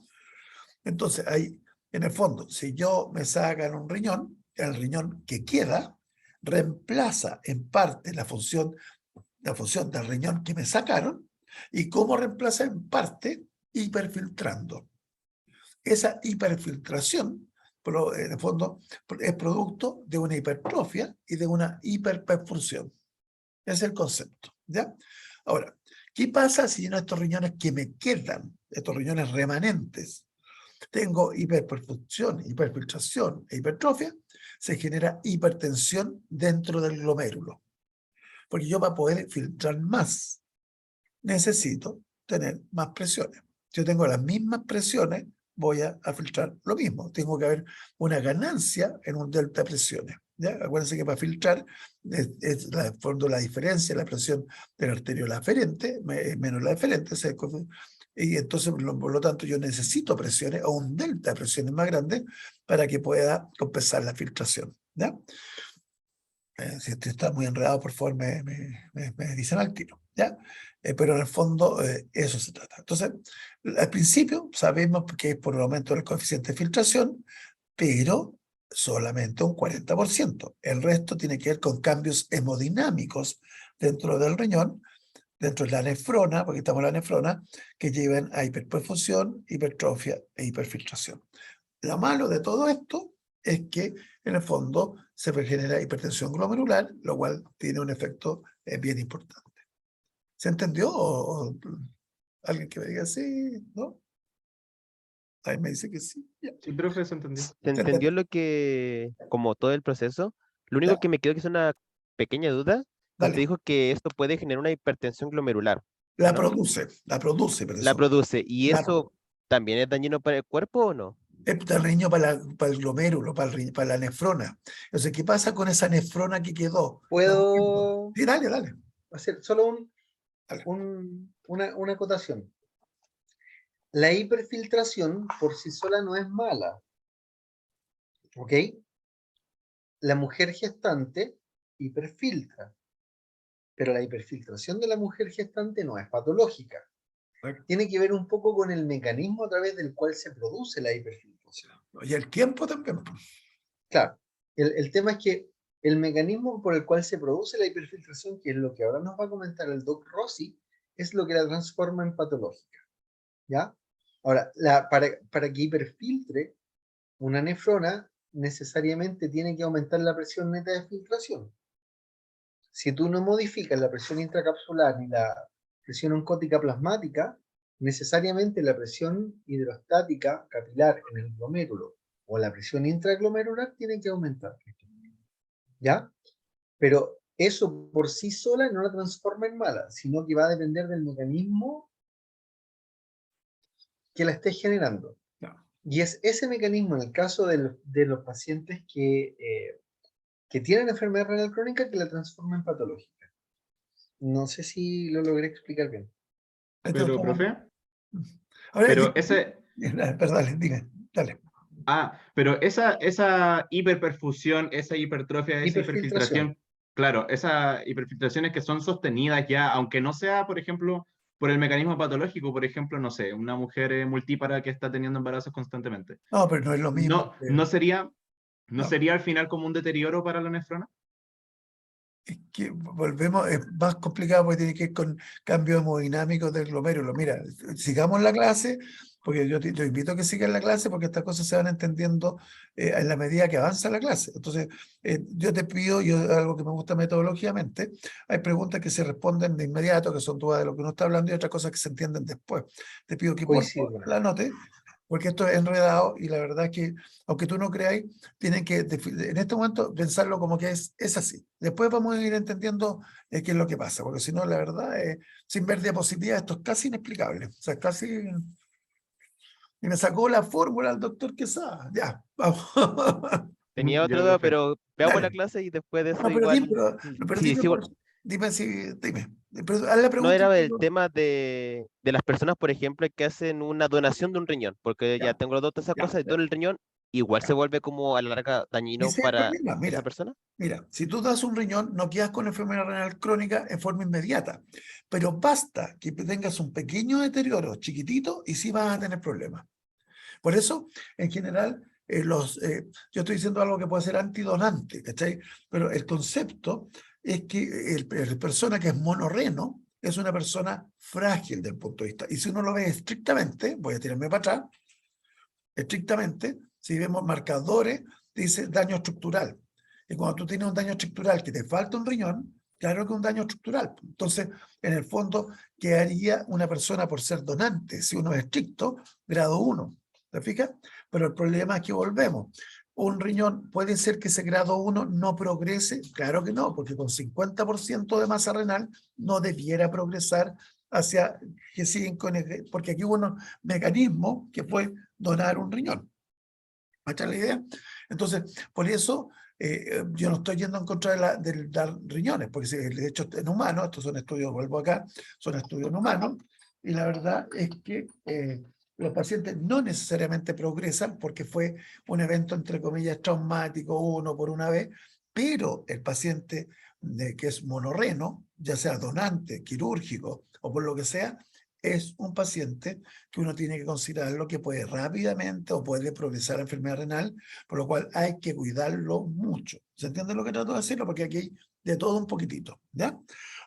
Entonces, ahí, en el fondo, si yo me sacan un riñón, el riñón que queda reemplaza en parte la función del riñón que me sacaron, y cómo reemplaza en parte hiperfiltrando. Esa hiperfiltración, en el fondo, es producto de una hipertrofia y de una hiperperfusión. Ese es el concepto, ¿ya? Ahora, ¿qué pasa si en estos riñones que me quedan, estos riñones remanentes, tengo hiperperfusión, hiperfiltración e hipertrofia? Se genera hipertensión dentro del glomérulo. Porque yo, para poder filtrar más, necesito tener más presiones. Si yo tengo las mismas presiones, voy a filtrar lo mismo. Tengo que haber una ganancia en un delta de presiones, ¿ya? Acuérdense que para filtrar es la diferencia de la presión de la arteriola aferente menos la deferente. Y entonces, por lo tanto, yo necesito presiones o un delta de presiones más grande para que pueda compensar la filtración, ¿ya? Si está muy enredado, por favor, me dicen al tiro, ¿ya? Pero en el fondo, eso se trata. Entonces, al principio sabemos que es por el aumento del coeficiente de filtración, pero solamente un 40%. El resto tiene que ver con cambios hemodinámicos dentro del riñón, dentro de la nefrona, porque estamos en la nefrona, que llevan a hiperperfusión, hipertrofia e hiperfiltración. Lo malo de todo esto es que, en el fondo, se genera hipertensión glomerular, lo cual tiene un efecto bien importante. ¿Se entendió? ¿O alguien que me diga sí? ¿No? Ahí me dice que sí. Ya. Sí, profe, se entendió. ¿Se entendió como todo el proceso? Lo único Ya, que me quedó que es una pequeña duda. Usted dale. dijo que esto puede generar una hipertensión glomerular, La ¿no? produce, pero La eso. produce. ¿Y La, eso también es dañino para el cuerpo o no? es dañino para el glomérulo, para la nefrona. Entonces, ¿qué pasa con esa nefrona que quedó? ¿Puedo Sí, dale, dale. hacer solo Dale. una acotación? La hiperfiltración por sí sola no es mala, ¿ok? la mujer gestante hiperfiltra, pero la hiperfiltración de la mujer gestante no es patológica. Tiene que ver un poco con el mecanismo a través del cual se produce la hiperfiltración. Y el tiempo también. Claro, el tema es que el mecanismo por el cual se produce la hiperfiltración, que es lo que ahora nos va a comentar el Doc Rossi, es lo que la transforma en patológica. ¿Ya? Ahora, para que hiperfiltre una nefrona, necesariamente tiene que aumentar la presión neta de filtración. Si tú no modificas la presión intracapsular ni la presión oncótica plasmática, necesariamente la presión hidrostática capilar en el glomérulo o la presión intraglomerular tiene que aumentar. ¿Ya? Pero eso por sí sola no la transforma en mala, sino que va a depender del mecanismo que la esté generando. No. Y es ese mecanismo en el caso de los pacientes que tienen enfermedad renal crónica que la transforma en patológica. No sé si lo logré explicar bien. Pero, profe, Ahora, pero ese, perdón, dale, dime, dale. pero esa hiperperfusión, esa hipertrofia, esa Hiperfiltración. hiperfiltración, claro, esas hiperfiltraciones que son sostenidas ya, aunque no sea, por ejemplo, por el mecanismo patológico, por ejemplo, no sé, una mujer multípara que está teniendo embarazos constantemente. No, pero no es lo mismo. ¿No sería No, al final como un deterioro para la nefrona? es que volvemos, es más complicado porque tiene que ver con cambios hemodinámicos del glomérulo. Mira, sigamos la clase, porque yo te invito a que sigas la clase, porque estas cosas se van entendiendo en la medida que avanza la clase. Entonces, yo te pido, algo que me gusta metodológicamente, hay preguntas que se responden de inmediato, que son dudas de lo que uno está hablando, y otras cosas que se entienden después. Te pido que por Coincido favor con la anotes, porque esto es enredado y la verdad es que, aunque tú no creáis, tienen que en este momento pensarlo como que es así. Después vamos a ir entendiendo qué es lo que pasa, porque si no, la verdad, sin ver diapositivas, esto es casi inexplicable. O sea, casi... Y me sacó la fórmula el doctor Quesada. Ya, vamos. Tenía Ya, otra duda, profe. pero veamos la Dale. clase y después de eso No, pero dime, igual. pero Sí, dime, sí, dime si, dime. Pero haz la no pregunta. era el tema de las personas, por ejemplo, que hacen una donación de un riñón, porque ya Ya, tengo los dos de esas ya, cosas, y dono el riñón, igual se ya. vuelve como a la larga dañino Ese es el para problema. esa Mira, persona. mira, si tú das un riñón, no quedas con enfermedad renal crónica en forma inmediata, pero basta que tengas un pequeño deterioro chiquitito y sí vas a tener problemas. Por eso, en general, yo estoy diciendo algo que puede ser antidonante, ¿cachai? Pero el concepto es que la persona que es monorreno es una persona frágil del punto de vista. Y si uno lo ve estrictamente, voy a tirarme para atrás, estrictamente, si vemos marcadores, dice daño estructural. Y cuando tú tienes un daño estructural que te falta un riñón, claro que es un daño estructural. Entonces, en el fondo, ¿qué haría una persona por ser donante? Si uno es estricto, grado 1. ¿Te fijas? Pero el problema es que volvemos. ¿Un riñón puede ser que ese grado 1 no progrese? Claro que no, porque con 50% de masa renal no debiera progresar hacia que siguen con porque aquí hubo un mecanismo que fue donar un riñón. ¿Esta es la idea? Entonces, por eso yo no estoy yendo en contra del dar riñones, porque de hecho en humanos, estos son estudios, vuelvo acá, son estudios en humanos, y la verdad es que los pacientes no necesariamente progresan porque fue un evento, entre comillas, traumático, uno por una vez, pero el paciente que es monorreno, ya sea donante, quirúrgico o por lo que sea, es un paciente que uno tiene que considerar lo que puede rápidamente o puede progresar a enfermedad renal, por lo cual hay que cuidarlo mucho. ¿Se entiende lo que trato de decirlo? Porque aquí hay de todo un poquitito, ¿ya?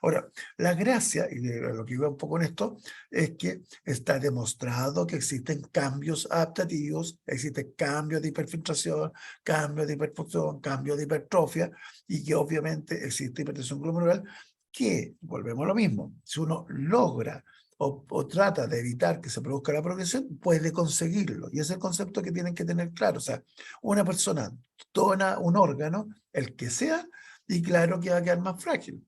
Ahora, la gracia, y de lo que iba un poco en esto, es que está demostrado que existen cambios adaptativos, existen cambios de hiperfiltración, cambios de hiperfunción, cambios de hipertrofia, y que obviamente existe hipertensión glomerular, que, volvemos a lo mismo, si uno logra o trata de evitar que se produzca la progresión, puede conseguirlo. Y ese es el concepto que tienen que tener claro. O sea, una persona dona un órgano, el que sea, y claro que va a quedar más frágil.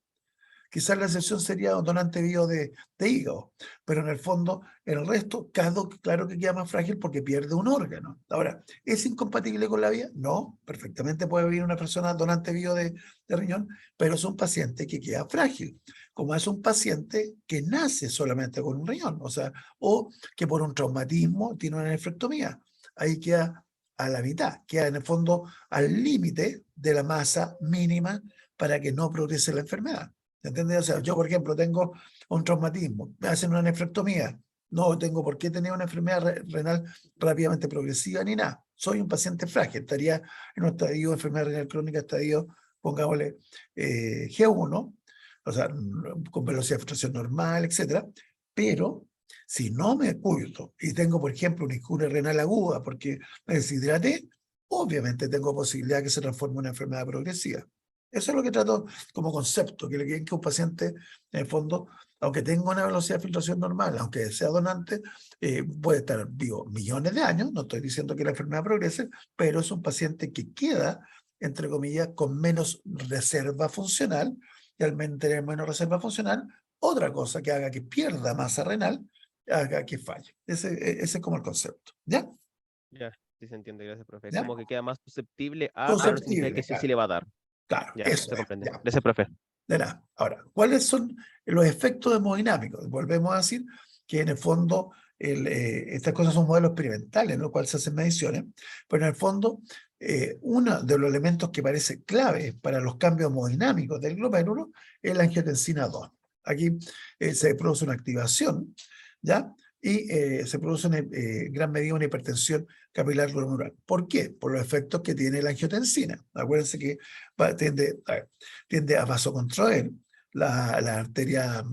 Quizás la excepción sería un donante vivo de hígado, pero en el fondo, el resto, claro que queda más frágil porque pierde un órgano. Ahora, ¿es incompatible con la vida? No, perfectamente puede vivir una persona donante vivo de riñón, pero es un paciente que queda frágil, como es un paciente que nace solamente con un riñón, o sea, o que por un traumatismo tiene una nefrectomía. Ahí queda a la mitad, queda en el fondo al límite de la masa mínima para que no progrese la enfermedad. ¿Entiendes? O sea, yo, por ejemplo, tengo un traumatismo, me hacen una nefrectomía, no tengo por qué tener una enfermedad renal rápidamente progresiva ni nada. Soy un paciente frágil, estaría en un estadio de enfermedad renal crónica, estadio, pongámosle, G1, o sea, con velocidad de filtración normal, etcétera, pero si no me cuido y tengo, por ejemplo, una disculpa renal aguda porque me deshidraté, obviamente tengo posibilidad de que se transforme en una enfermedad progresiva. Eso es lo que trato como concepto, que le quieren que un paciente, en el fondo, aunque tenga una velocidad de filtración normal, aunque sea donante, puede estar vivo millones de años, no estoy diciendo que la enfermedad progrese, pero es un paciente que queda, entre comillas, con menos reserva funcional, y al tener menos reserva funcional, otra cosa que haga que pierda masa renal, haga que falle. Ese es como el concepto. ¿Ya? Ya, sí se entiende, gracias, profe. Es ¿Ya? como que queda más susceptible a, pero no significa que Susceptible, sí o sí claro. le va a dar. Claro, Ya, eso se es. comprende. Ya. Gracias, profe. De nada. Ahora, ¿cuáles son los efectos hemodinámicos? Volvemos a decir que en el fondo estas cosas son modelos experimentales en los cuales se hacen mediciones, pero en el fondo uno de los elementos que parece clave para los cambios hemodinámicos del glomérulo es la angiotensina 2. Aquí se produce una activación, ¿ya? Y se produce en gran medida una hipertensión capilar glomerular. ¿Por qué? Por los efectos que tiene la angiotensina. Acuérdense que tiende a vasocontraer la arteria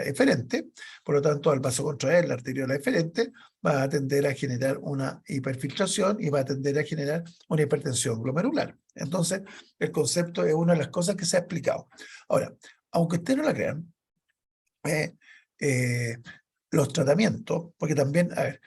eferente, por lo tanto, al vasocontraer la arteriola eferente, va a tender a generar una hiperfiltración y va a tender a generar una hipertensión glomerular. Entonces, el concepto es una de las cosas que se ha explicado. Ahora, aunque ustedes no la crean, los tratamientos, porque también, a ver,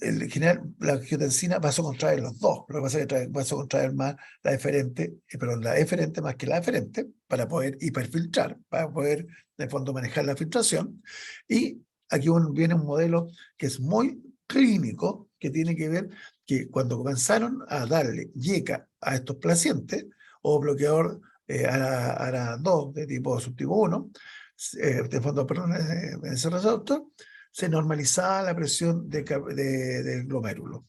en general la angiotensina vasocontraer los dos, lo que pasa es que vasocontraer más la eferente, perdón, la eferente más que la eferente, para poder hiperfiltrar, para poder, de fondo, manejar la filtración. Y aquí viene un modelo que es muy clínico, que tiene que ver que cuando comenzaron a darle YECA a estos pacientes, o bloqueador ARA2 de tipo subtipo 1, de fondo, perdón, ese receptor, se normalizaba la presión del glomérulo.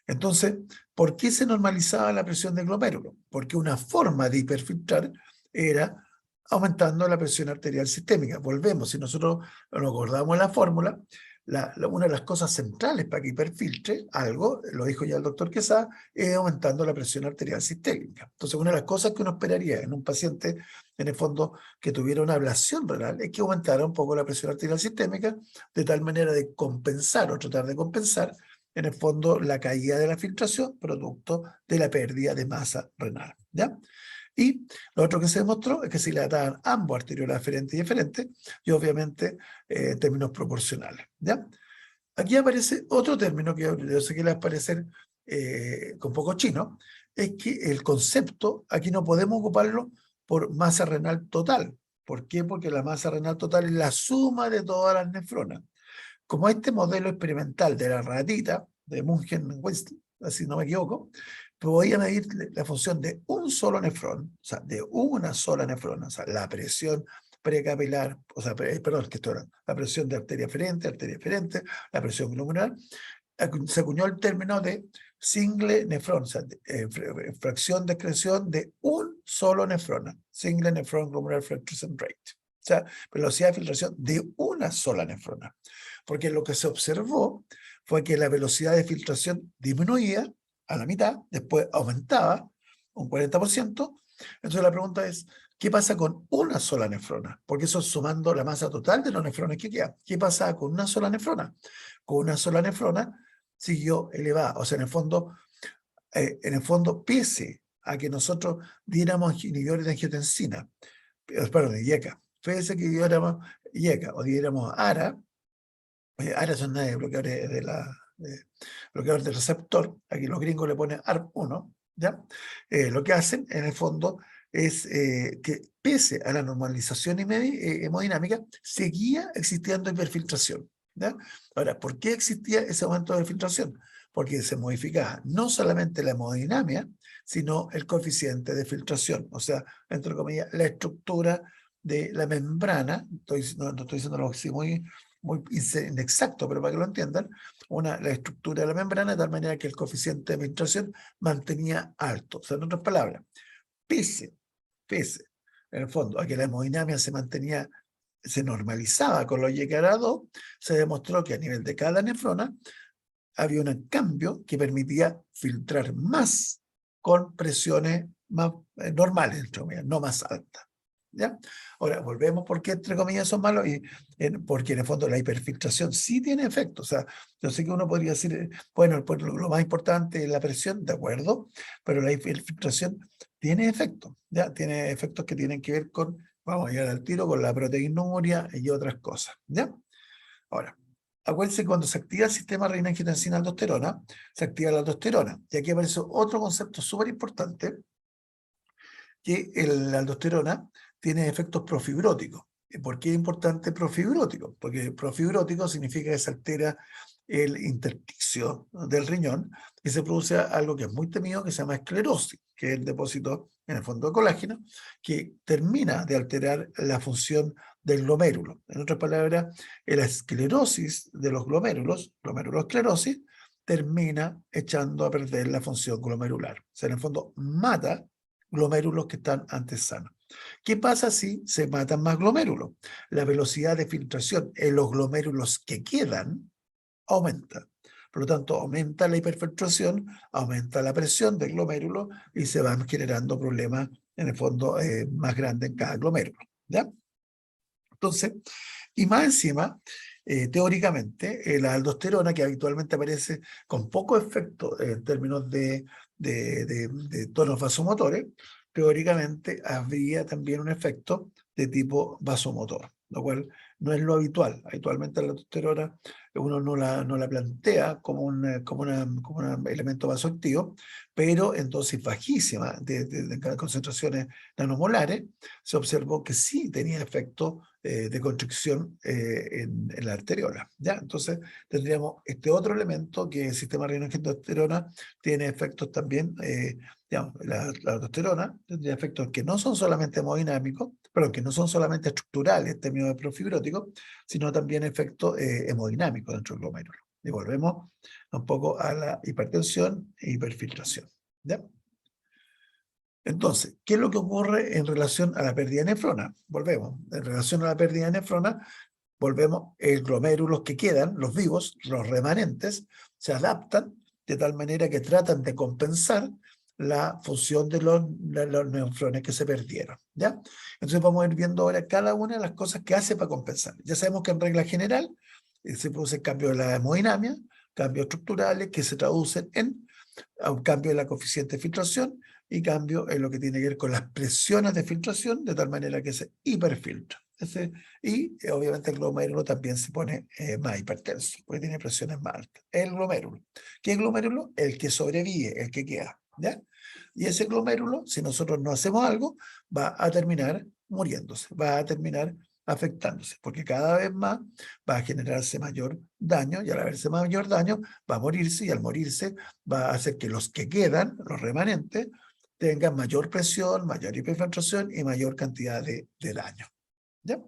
Entonces, ¿por qué se normalizaba la presión del glomérulo? Porque una forma de hiperfiltrar era aumentando la presión arterial sistémica. Volvemos, si nosotros nos acordamos de la fórmula, una de las cosas centrales para que hiperfiltre algo, lo dijo ya el doctor Quesada, es aumentando la presión arterial sistémica. Entonces, una de las cosas que uno esperaría en un paciente, en el fondo, que tuviera una ablación renal, es que aumentara un poco la presión arterial sistémica, de tal manera de compensar o tratar de compensar, en el fondo, la caída de la filtración producto de la pérdida de masa renal. ¿Ya? Y lo otro que se demostró es que se dilataban ambos arteriolas aferentes y eferentes, y obviamente en términos proporcionales. ¿Ya? Aquí aparece otro término que yo sé que les va a parecer con poco chino, es que el concepto, aquí no podemos ocuparlo por masa renal total. ¿Por qué? Porque la masa renal total es la suma de todas las nefronas. Como este modelo experimental de la ratita, de Mungen-West, así no me equivoco, podía medir la función de un solo nefrón, o sea, de una sola nefrona, o sea, la presión precapilar, o sea, perdón, que esto era la presión de arteria eferente, la presión glomerular, se acuñó el término de single nefrón, o sea, fracción de excreción de un solo nefrona, single nephron glomerular filtration rate, o sea, velocidad de filtración de una sola nefrona. Porque lo que se observó fue que la velocidad de filtración disminuía a la mitad, después aumentaba un 40%. Entonces la pregunta es, ¿qué pasa con una sola nefrona? Porque eso es sumando la masa total de los nefrones que quedan. ¿Qué pasa con una sola nefrona? Con una sola nefrona siguió elevada. O sea, en el fondo, pese a que nosotros diéramos inhibidores de angiotensina, perdón, de YECA, pese a que diéramos YECA o diéramos ARA, ARA son bloqueadores bloqueador del receptor, aquí los gringos le ponen ARP1, ¿ya? Lo que hacen en el fondo es que pese a la normalización hemodinámica, seguía existiendo hiperfiltración, ¿ya? Ahora, ¿por qué existía ese aumento de filtración? Porque se modificaba no solamente la hemodinamia, sino el coeficiente de filtración, o sea, entre comillas, la estructura de la membrana, no estoy diciendo algo así muy muy inexacto, pero para que lo entiendan, la estructura de la membrana de tal manera que el coeficiente de filtración mantenía alto. O sea, en otras palabras, pese, en el fondo, a que la hemodinamia se normalizaba con los Y-2, se demostró que a nivel de cada nefrona había un cambio que permitía filtrar más con presiones más normales, entre comillas, no más altas. ¿Ya? Ahora, volvemos porque entre comillas son malos, porque en el fondo la hiperfiltración sí tiene efecto. O sea, yo sé que uno podría decir, bueno, pues lo más importante es la presión, de acuerdo, pero la hiperfiltración tiene efectos, ¿ya? Tiene efectos que tienen que ver con, vamos a llegar al tiro, con la proteinuria y otras cosas, ¿ya? Ahora, acuérdense que cuando se activa el sistema renina-angiotensina-aldosterona, se activa la aldosterona. Y aquí aparece otro concepto súper importante, que la aldosterona tiene efectos profibróticos. ¿Por qué es importante profibrótico? Porque profibrótico significa que se altera el intersticio del riñón y se produce algo que es muy temido, que se llama esclerosis, que es el depósito en el fondo de colágeno, que termina de alterar la función del glomérulo. En otras palabras, la esclerosis de los glomerulosclerosis, termina echando a perder la función glomerular. O sea, en el fondo mata glomérulos que están antes sanos. ¿Qué pasa si se matan más glomérulos? La velocidad de filtración en los glomérulos que quedan aumenta. Por lo tanto, aumenta la hiperfiltración, aumenta la presión del glomérulo y se van generando problemas, en el fondo, más grandes en cada glomérulo. ¿Ya? Entonces, y más encima, teóricamente, la aldosterona, que habitualmente aparece con poco efecto en términos de tonos vasomotores, teóricamente habría también un efecto de tipo vasomotor, lo cual no es lo habitual. Habitualmente la aldosterona uno no la plantea como un elemento vasoactivo, pero en dosis bajísima de concentraciones nanomolares se observó que sí tenía efecto de constricción en la arteriola. ¿Ya? Entonces tendríamos este otro elemento que el sistema renina-angiotensina tiene efectos también, digamos, la aldosterona tendría efectos que no son solamente hemodinámicos, pero que no son solamente estructurales en términos de profibróticos, sino también efectos hemodinámicos dentro del glomérulo. Y volvemos un poco a la hipertensión e hiperfiltración. ¿Ya? Entonces, ¿qué es lo que ocurre en relación a la pérdida de nefrona? Volvemos. En relación a la pérdida de nefrona, volvemos, el glomérulos que quedan, los vivos, los remanentes, se adaptan de tal manera que tratan de compensar la función de los nefrones que se perdieron. ¿Ya? Entonces vamos a ir viendo ahora cada una de las cosas que hace para compensar. Ya sabemos que en regla general se produce cambio de la hemodinamia, cambios estructurales que se traducen en un cambio de la coeficiente de filtración y cambio en lo que tiene que ver con las presiones de filtración, de tal manera que se hiperfiltra. Y obviamente el glomérulo también se pone más hipertenso, porque tiene presiones más altas. El glomérulo. ¿Qué glomérulo? El que sobrevive, el que queda. ¿Ya? Y ese glomérulo, si nosotros no hacemos algo, va a terminar muriéndose, va a terminar afectándose, porque cada vez más va a generarse mayor daño, y al haberse mayor daño va a morirse, y al morirse va a hacer que los que quedan, los remanentes, tengan mayor presión, mayor hiperfiltración y mayor cantidad de daño. ¿Ya?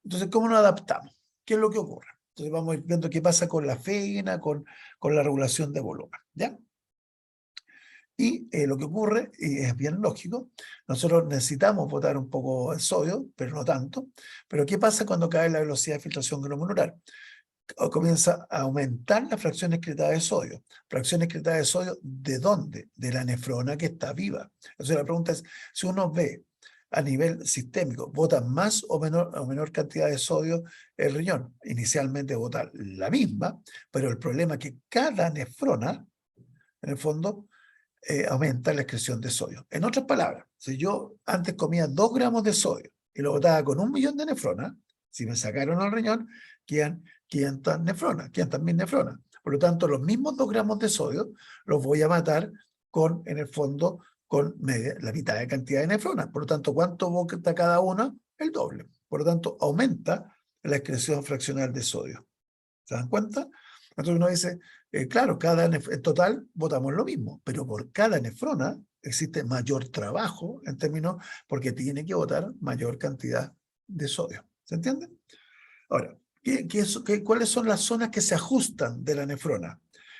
Entonces, ¿cómo nos adaptamos? ¿Qué es lo que ocurre? Entonces vamos a ir viendo qué pasa con la afegina, con la regulación de volumen. ¿Ya? Y lo que ocurre, y es bien lógico, nosotros necesitamos botar un poco el sodio, pero no tanto. Pero ¿qué pasa cuando cae la velocidad de filtración glomerular? Comienza a aumentar la fracción excretada de sodio. ¿Fracción excretada de sodio de dónde? De la nefrona que está viva. Entonces la pregunta es, si uno ve a nivel sistémico, ¿bota más o menor cantidad de sodio el riñón? Inicialmente bota la misma, pero el problema es que cada nefrona, en el fondo, aumenta la excreción de sodio. En otras palabras, si yo antes comía 2 gramos de sodio y lo botaba con 1.000.000 de nefronas, si me sacaron al riñón, quedan 500 nefronas, 500.000 nefronas. Por lo tanto, los mismos 2 gramos de sodio los voy a matar con, en el fondo, con la mitad de cantidad de nefronas. Por lo tanto, ¿cuánto bota cada una? El doble. Por lo tanto, aumenta la excreción fraccional de sodio. ¿Se dan cuenta? Entonces uno dice, claro, en total votamos lo mismo, pero por cada nefrona existe mayor trabajo en términos, porque tiene que votar mayor cantidad de sodio. ¿Se entiende? Ahora, ¿Cuáles son las zonas que se ajustan de la nefrona?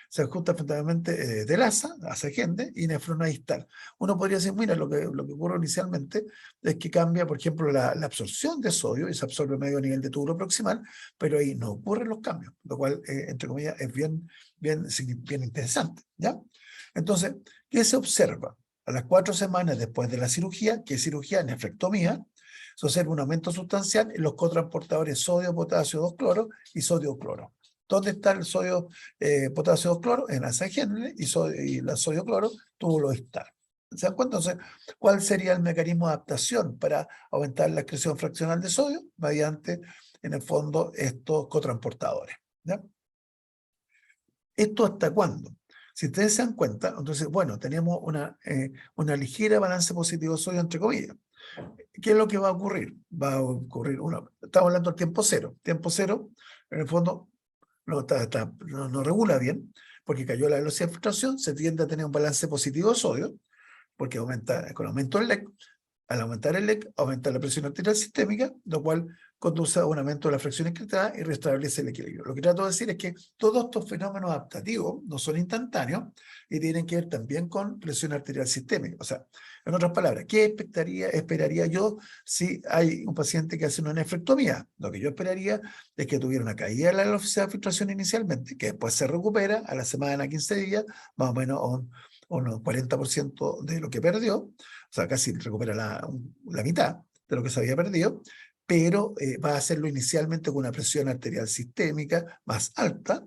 Se ajusta fundamentalmente del asa gente y nefrona distal. Uno podría decir, mira, lo que ocurre inicialmente es que cambia, por ejemplo, la absorción de sodio y se absorbe medio nivel de tubo proximal, pero ahí no ocurren los cambios, lo cual, entre comillas, es bien interesante, ¿ya? Entonces, ¿qué se observa? A las 4 semanas después de la cirugía, que es cirugía, nefrectomía, se observa un aumento sustancial en los cotransportadores sodio, potasio, 2-cloro y sodio-cloro. ¿Dónde está el sodio, potasio, 2-cloro? En asa génere y la sodio-cloro, túbulo distal. ¿Se dan cuenta? Entonces, ¿cuál sería el mecanismo de adaptación para aumentar la excreción fraccional de sodio? Mediante, en el fondo, estos cotransportadores, ¿ya? ¿Esto hasta cuándo? Si ustedes se dan cuenta, entonces, bueno, tenemos una ligera balance positivo de sodio, entre comillas. ¿Qué es lo que va a ocurrir? Va a ocurrir, estamos hablando del tiempo cero. Tiempo cero, en el fondo, no regula bien, porque cayó la velocidad de filtración, se tiende a tener un balance positivo de sodio, porque con aumento del LEC. Al aumentar el LEC, aumenta la presión arterial sistémica, lo cual conduce a un aumento de la fracción excretada y restablece el equilibrio. Lo que trato de decir es que todos estos fenómenos adaptativos no son instantáneos y tienen que ver también con presión arterial sistémica. O sea, en otras palabras, ¿qué esperaría yo si hay un paciente que hace una nefrectomía? Lo que yo esperaría es que tuviera una caída de la velocidad de filtración inicialmente, que después se recupera a la semana, 15 días, más o menos un 40% de lo que perdió, o sea, casi recupera la mitad de lo que se había perdido, pero va a hacerlo inicialmente con una presión arterial sistémica más alta,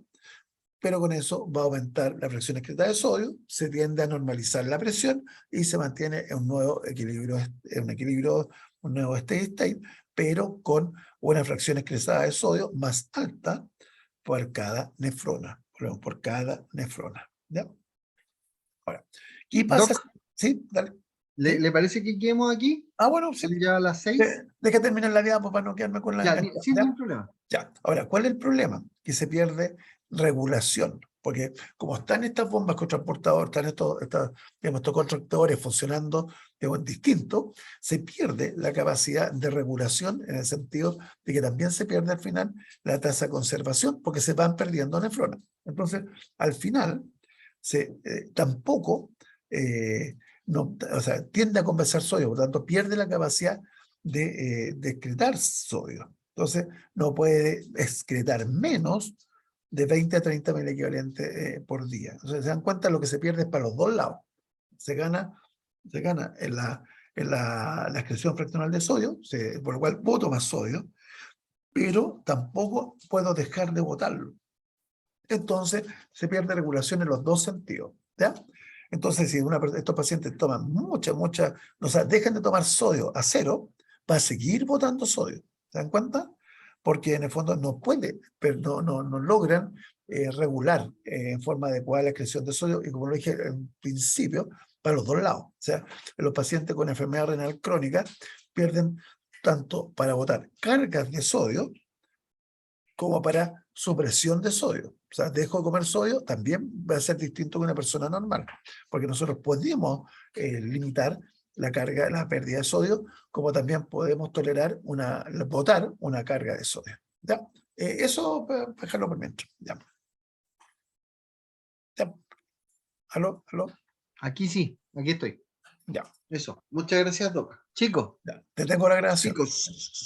pero con eso va a aumentar la presión excretada de sodio, se tiende a normalizar la presión y se mantiene en un nuevo equilibrio, un nuevo steady state, pero con una fracción excretada de sodio más alta por cada nefrona, por cada nefrona, ¿ya? Ahora, ¿qué pasa? Doc, Sí, dale. ¿Sí? ¿le parece que quedemos aquí? Bueno, sí. Son ya las 6. Deja terminar la diapositiva para no quedarme con la Ya, enganchada, sin ¿ya? ningún problema. Ya. Ahora, ¿cuál es el problema? Que se pierde regulación, porque como están estas bombas con transportador, están estos contractores funcionando distinto, se pierde la capacidad de regulación en el sentido de que también se pierde al final la tasa de conservación, porque se van perdiendo nefronas. Entonces, al final, tampoco o sea, tiende a conversar sodio, por lo tanto pierde la capacidad de excretar sodio. Entonces no puede excretar menos de 20 a 30 mil equivalentes por día. Entonces se dan cuenta, lo que se pierde es para los dos lados. Se gana en la excreción fraccional de sodio, por lo cual boto más sodio, pero tampoco puedo dejar de botarlo. Entonces se pierde regulación en los dos sentidos, ¿ya? Entonces, si estos pacientes toman o sea, dejan de tomar sodio a cero, va a seguir botando sodio. ¿Se dan cuenta? Porque en el fondo no puede, pero no logran regular en forma adecuada la excreción de sodio, y como lo dije en principio, para los dos lados. O sea, los pacientes con enfermedad renal crónica pierden tanto para botar cargas de sodio como para supresión de sodio. O sea, dejo de comer sodio, también va a ser distinto que una persona normal, porque nosotros podemos limitar la carga, la pérdida de sodio, como también podemos tolerar botar una carga de sodio. ¿Ya? Eso, dejarlo por mientras. ¿Ya? ¿Ya? ¿Aló? Aquí sí, aquí estoy. Ya. Eso. Muchas gracias, Doc. Chicos. Ya. Te tengo la grabación. Chicos.